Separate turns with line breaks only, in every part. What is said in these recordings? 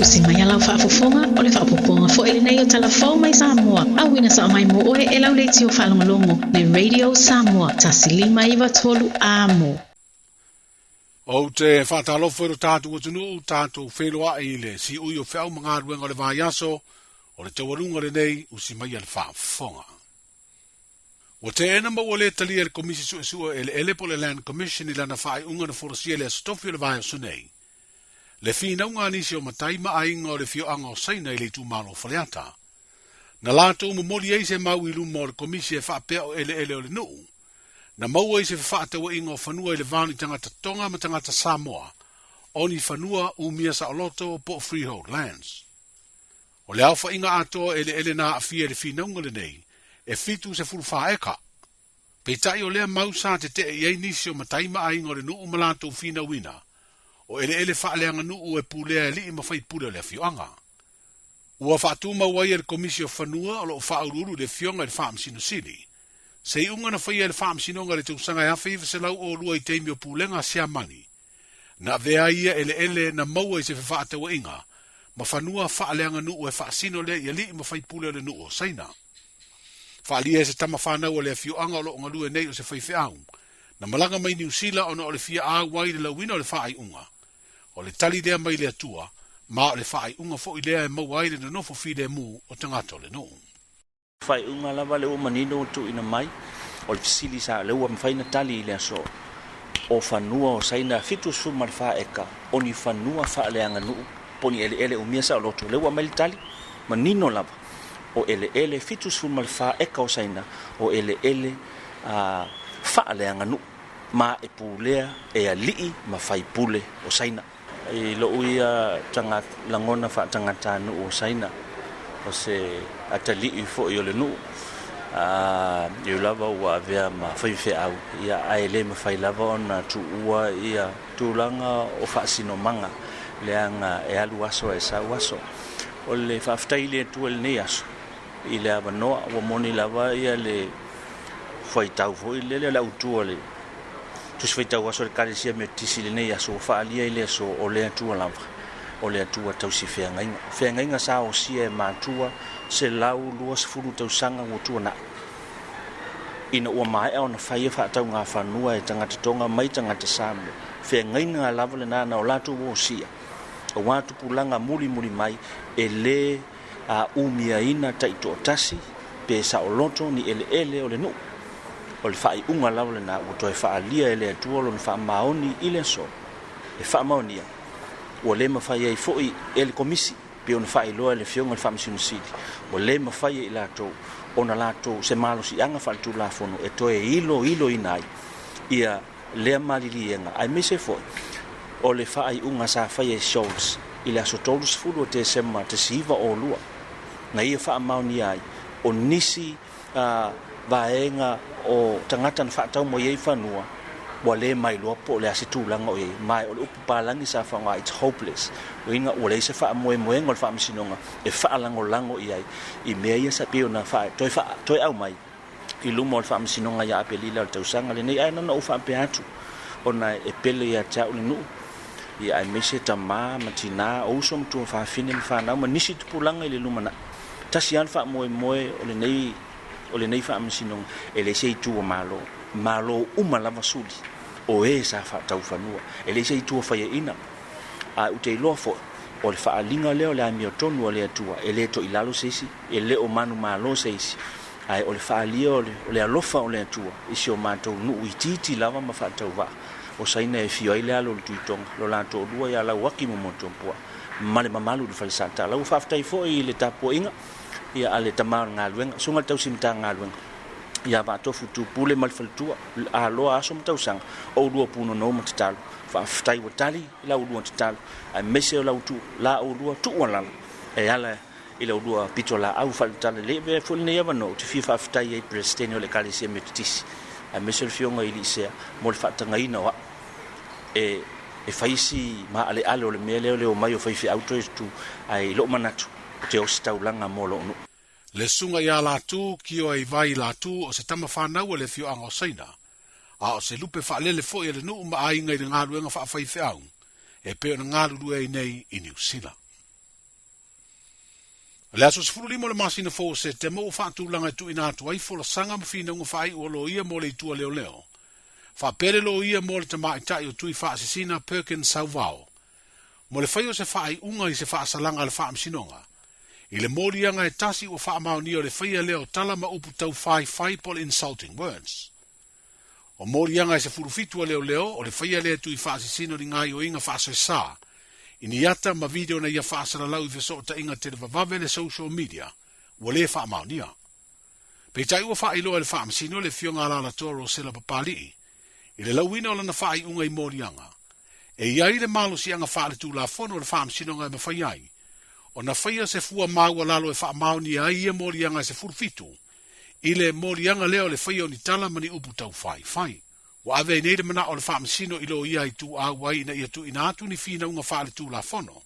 Usi mai alau whaafofonga o le whaapoponga fo ele nei o Tala Fou Mai Samoa. Awina sa o mai mo oe e lau leiti o whalongolongo le Radio Samoa tasilima iwa tolu amo.
O te whātalofo ero tātou atunu, tātou whenua e le si ui o whiau mga ruenga o le vāiaso, o le tawarunga le nei, usi mai al whaafonga. O te ena mau le talia le komisi sua ele po le Land Commission i lana whaai unga na whorasia le astofi o le vāiaso nei. Le whina unga anisi o matai maainga o le fio anga o saina i le tu malo whaleata. Na lato umomoli eise mau i luma o le komisi e whaapea o ele o le nuu. Na maua i se whaatawa inga o whanua i le vānu tangata Tonga ma tangata Samoa, o ni whanua umia sa oloto po freehold lands. O le alfa inga atoa ele na afia le whinaunga le nei, e fitu se furu whaeka. Peitai o lea mausa te iei nisi o mataima ainga o le nuu malato whina wina, o ele whaaleanga nuu e pulea li ima whai pule le fioanga. Ua whaatuma wai e le komisi o whanua o lo whaururu le fionga e le whaamsino sili. Sei unga na whaia le whaamsinonga le tausanga e awhi se lau o lua i teimi o pūlenga sia mani. Na vea ia ele na maua i se whaatawa inga, ma whanua whaaleanga nuu e whaasino le i li ima whai pule le nuu o saina. Whaalia e se tama whanau o le fioanga o lo onga lua nei o se whaife au. Na malanga mai New Zealand o na o le fia a wai le lawina o le whaai unga. O le tali lea mai le atua, ma o le whaai unga fo i lea e mauai le na nofo fi le mu o tangato le nuu.
Fai unga lava le manino tu ina mai o le fisili sa le ua mawhaina tali le aso o whanua o saina fitu su marfa eka o ni whanua whaaleanga nuu poni ele umia sa o loto le ua mai tali manino lava o ele fitu su marfa eka o saina o ele whaaleanga nuu ma e pulea e a lii ma whai pule o saina i lo uia tanga langona wha tangata nuu o saina o se atali i fo i o le nuu. Iu lava ua avea ma whaiwhe au. Ia aele ma whai lava o na tu ua ia tūlanga o whaasino manga. Leanga e alu aso e sau aso. O le whaaftai le tua le nei aso. I le awa noa ua moni lava ia le whai tau fo i le lau tua le. Tus whai tau aso le karesia me tisi le nei aso. Whaalia i le aso o le atua lava. O le atua tausi whengainga. Whengainga sa o sia e mātua se lau lua se furu tausanga o tua na. Ina ua mai au na whaia whaatau ngā whanua e tangata Tonga mai tangata Samoa. Whengainga lava le nana o latu o sia. O watu pulanga muli mai e le umia ina taito o tasi pe sa o loto ni ele o le nu. O le whai unga lava le na o toi whaalia e le atua lo ni wha maoni i le so. E wha maonia. O le mawhai ai foi e le komisi pe ona whai loa le fionga le whamsinu sili. O le mawhai i lato ona lato se malo si anga whaltu la fono e toe ilo inai ia lea malilienga. Ai me se foi o le whai unga sa whai e shows i le aso tolu sifuru o te sema te siva o lua. Na ia wha mauni ai o nisi vaenga o tangata na whaatau mo iei whanua wa le mai loa po le ase tūlanga o iei mai o le upu pālangi sa whanga it's hopeless o inga o le se wha moe ngol wha misinonga e wha lango iei i mea ia sa pio na wha toi au mai i luma o le wha misinonga ia ape lila o le tausanga le nei aina na o wha ape atu o na e pele ia tau le nuu i ai mese ta maa matina o uso mtua wha fine mi whanau ma nisi tupulanga i le luma na tasi an wha moe o le nei wha misinonga e le se i tua malo lava suli o sa fa tau fanua e le sei tua fa ina a u te lo fo o le fa linga le o le ami o tonu o le tua e le to ilalo seisi e le o manu malo seisi ai o le fa li o le alofa o le tua i si o mato nu i titi lava ma fa tau va o saina e fio ile alo le tuitonga lo la to dua ya la waki mo monto po male mamalu le fa santa la u fa tai fo i le tapo inga ia ale tamar ngaluenga sunga tau simta ngaluenga ia va tofu tu pule mal faltua a lo aso mtau sang o lua puno no mtalo fa ftai watali la lua mtalo a mese la tu la o lua tu wala e ala ila lua pitola au faltale leve ful ne eva no te fifa ftai e prestenio le kalisi metis a mese fionga ilise mo fa tanga ina wa e faisi ma ale o le mele o mai o faifi auto tu ai lo manatu te o staulanga mo lo no
Le sunga ia latu ki o ai vai latu o se tama whanau o le fio anga o saina. A o se lupe whaalele fo i le nuu ma ai ngai ngā ruenga whaafai whiau. E peo na ngā rurua i nei i New Zealand. Le aso sefulu lima le masina fo se te mo whaatulanga tu ina atu ai fo la sanga mawhina unga whai ua lo ia mo le itua leo leo. Whapere lo ia mo le tamaitai o tui whaasisina Perkins Sauvao. Mo le whai o se whai unga i se whaasalanga le whaamsinonga. I le morianga e tasi o whaamaoni o le whaia leo tala ma upu tau whai pol insulting words. O morianga e se furufitua leo leo o le whaia lea tui whaasisino ri ngai o inga whaasoisa. Ini ata ma video na ia whaasara lau i feso ta inga te vavave le social media, ua le wha maunia. Pei tai ua wha iloa le wha amsino le fionga ala la toro sela papali, i le lauina o lana wha i unga i morianga. E iai le malo si anga wha le tu la fono le wha amsino ngai ma whai ai. O na whaia se fua maua lalo e wha maunia ai ia morianga se furfitu. I le morianga leo le whaia o ni tala mani upu tau whai. Wa ave nei de mana o le whaamsino ilo ia i tu a wai na ia tu ina atu ni fina unga whaale tu la fono.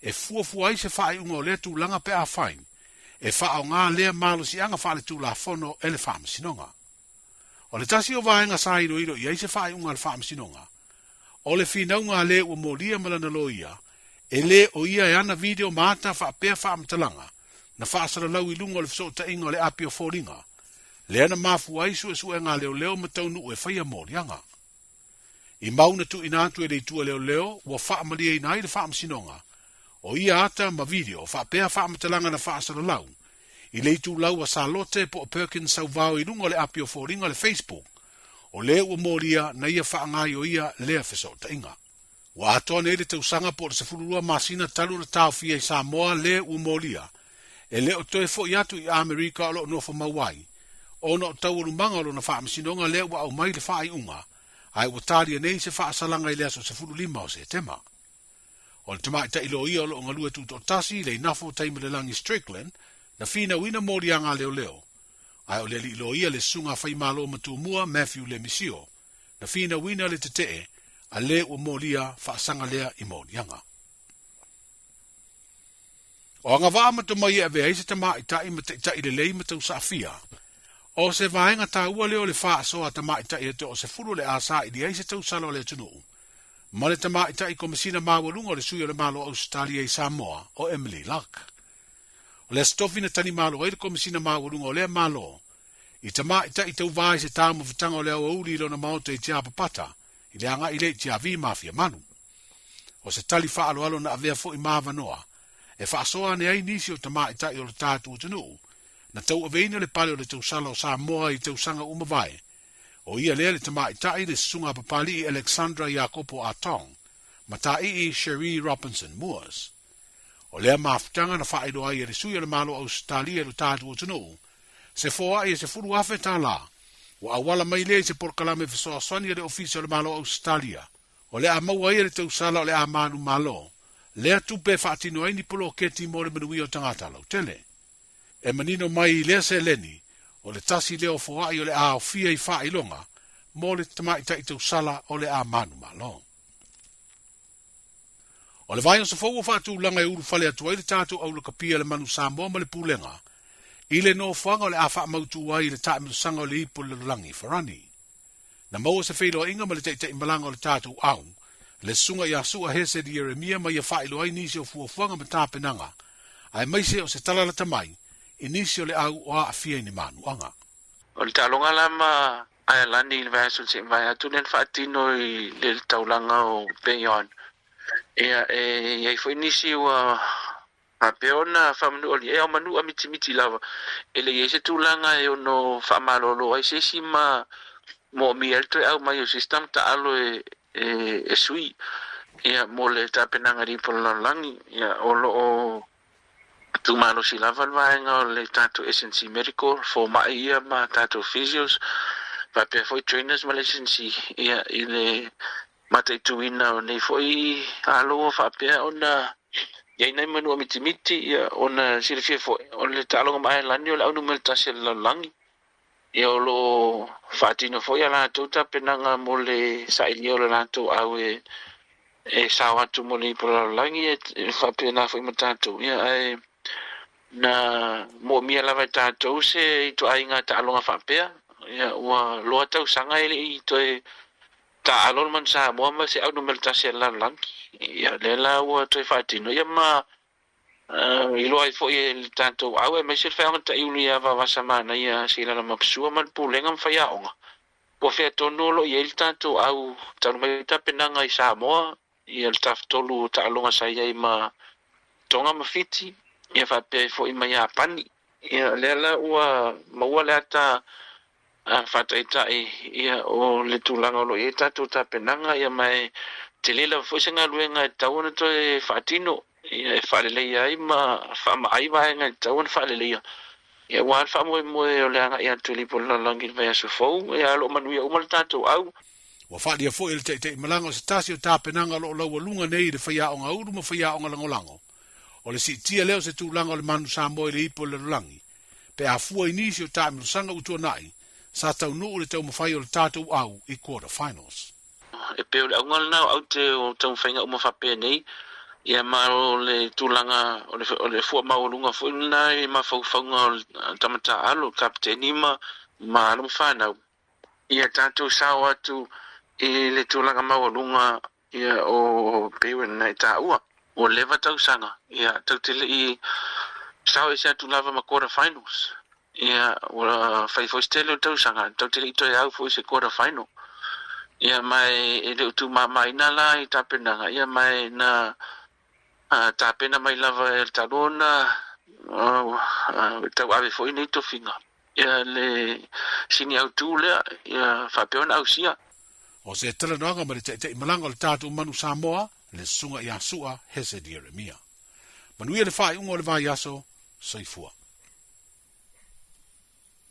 E fua ai se whae unga o lea tu langa pe a whain. E wha o ngā lea malo si anga whaale tu la fono e le whaamsinonga. O le tasi o vaenga sa ilo ia i se whae unga le whaamsinonga. O le fina unga le ua moria malana lo ia. E le o ia e ana video maata wha pea whaamtalanga. Na whaasara lau i lunga o le fsota inga o le apio fōringa. Le ana mafu ai su e ngā leo mataunu e whaia morianga. I mauna tu ina atu e le tua leo, ua wha malia i nai le wha amsinonga. O ia ata ma video, wha pea wha amatalanga na wha asara lau. I le tu lau a sa lote po o Perkins Sauvao i lunga le apio fōringa le Facebook. O le ua moria na ia wha ngai o ia lea feso ta inga. Wa atoa ne le tausanga po le sefururua masina talu na tau fia i Samoa le ua moria. E le o toe fo i atu i Amerika o lo nofo mawai. Ona o tau rumanga lo na whaamsinonga lea wa au mai le whaai unga, ai wa tāria nei se whaasalanga i lea so se furu lima o se tema. O le tamai ta ilo ia o lo ngalua tuto tasi le nafo taima le langi Strickland, na fina wina morianga leo. Ai o le li ilo ia le sunga whai malo matumua Matthew le misio, na fina wina le tetee, a le ua moria whaasanga lea i morianga. O anga waa matumai e vea se tamai ta i le lei matau sa fia, o se vaenga ta ua leo le wha soa ta maita i o se furu le asa i di eise tau salo le tunu. Ma le ta maita i komisina mawalunga o le suyo le malo Australia i Samoa o Emily Luck. O le stofina tani malo e le komisina mawalunga o le malo. I ta maita i tau vai se tamu vitanga o le au uli ilo na maote i tia papata, i le anga i le tia vi mafia manu. O se tali wha alo na avea fo i maava noa, e wha soa ne ai nisi o ta maita i o le tātu o tunu. Na tau aveina le pale o le tausala o Samoa i tausanga umawai. O ia lea le tamaitai le sunga papali i Alexandra Jacopo Atong, ma ta i Cherie Robinson Moores. O lea mafutanga na whaedo ai e le suia le malo Australia lo tātu o tunu. Se foa e se furu afe tā la. Wa awala mai lea se porkalame fisoa swani e le ofisio le malo Australia. O lea maua e le tausala o le amanu malo. Lea tupe whaatino ai ni polo keti mo le manui o tangata lau tele. E manino mai lea se leni, o le tasi leo foai o le a ofia i wha ilonga, mo le tamaita i tau sala o le a manu malo. O le vai o sa fau o whatu langa e uru whale atua i le tātou au le kapia le manu Samoa ma le pūlenga, i le no whanga o le a wha mautu ai le tātou sanga o le ipo le langi wharani. Na maua se whelo inga ma le teita i malanga o le tātou au, le sunga i a sua hese di Jeremia ma i a wha ilo ai nisi o fuafuanga ma tāpenanga, ai maise o se talalata mai, inisio le au o a fia ni manu anga.
O le talonga lama ai lani le vai sul se vai atu nen fatino i le taulanga o Peyon. E foi inisio a peona famnu o le manu a miti lava. Ele ese tulanga e no famalolo ai se sima mo mi alto au mai o sistema ta alo e sui. Ia mo le tapenanga ri por langi ia o tu mano si lava vaenga o le tato SNC Medical for mai ia ma tato physios pa pe foi trainers ma le SNC ia ile mate tuina o nei foi alo fa pe ona ia nei manu o mitimiti ia ona sirfie foi o le talo mai lani o la unu melta sel langi ia o lo fatino foi ala tota penanga mo le saili o la to awe e sawa tu mo le por langi e fa pe na foi matato ia na mo mia lava tātou se i to ainga ta alonga whapea. Ia ua loa tau sanga ele i to ta alon man sa moama se au numel ta se lan lanki. Ia lela ua to e whaatino. Ia ma I loa i fo i le tātou au e mai se whea ngata iuli a wawasa mana ia sila la mapsua man pūlenga mwhai aonga. Pua whea tono lo i le tātou au tanu mai tapenanga i Samoa i le taftolu ta alonga sa iai ma tonga mawhiti ia whapea fo i mai a pani. Ia lela ua maua le ata whataitai ia o le tūlanga lo i tātou tapenanga ia mai te lela fo i senga luenga e tauana to e whaatino. Ia whaalelei ai ma whaamai waenga tauan whaalelei. Ia wān whaamoe moe o leanga ia tulipo lalangi vai aso fau. Ia alo manuia umal tātou au.
Wa whaadia fo il te malanga o se tasi o tāpenanga lo lau lunga nei le whaia o ngā uru ma whaia o ngā langolango. O le si tia leo se tūlanga o le manu Samoa le ipo le lulangi. Pe a fua inisi o tāme lo sanga utua nai. Sa tau nuu le tau mawhai o le tātou au i quarter finals.
E peo le aungal nao au te o tau whainga umawhapea nei. Ia maro le tūlanga o le fua maulunga fuina i mawhauwhaunga o tamata alo kapteni ma alo whanau. Ia tātou sao atu i le tūlanga maulunga ia o pewen na i tāua. O lewa tau sanga. Ia tau tele i sao e sea tūlava ma quarter finals. Ia o whaifostele o tau sanga. Tau tele i toi au fo i se quarter final. Ia mai e le utu mamaina la i tapenanga. Ia mai na tāpena mai lava e talona tau ave foi nei tofinga. Ia le sini au tūlea, ia whapeona au sia.
O se tala noanga ma le te malanga o le tātou manu Samoa, le sunga i a sua hese di Eremia. Manuia le whai ungo le vai aso, soifua.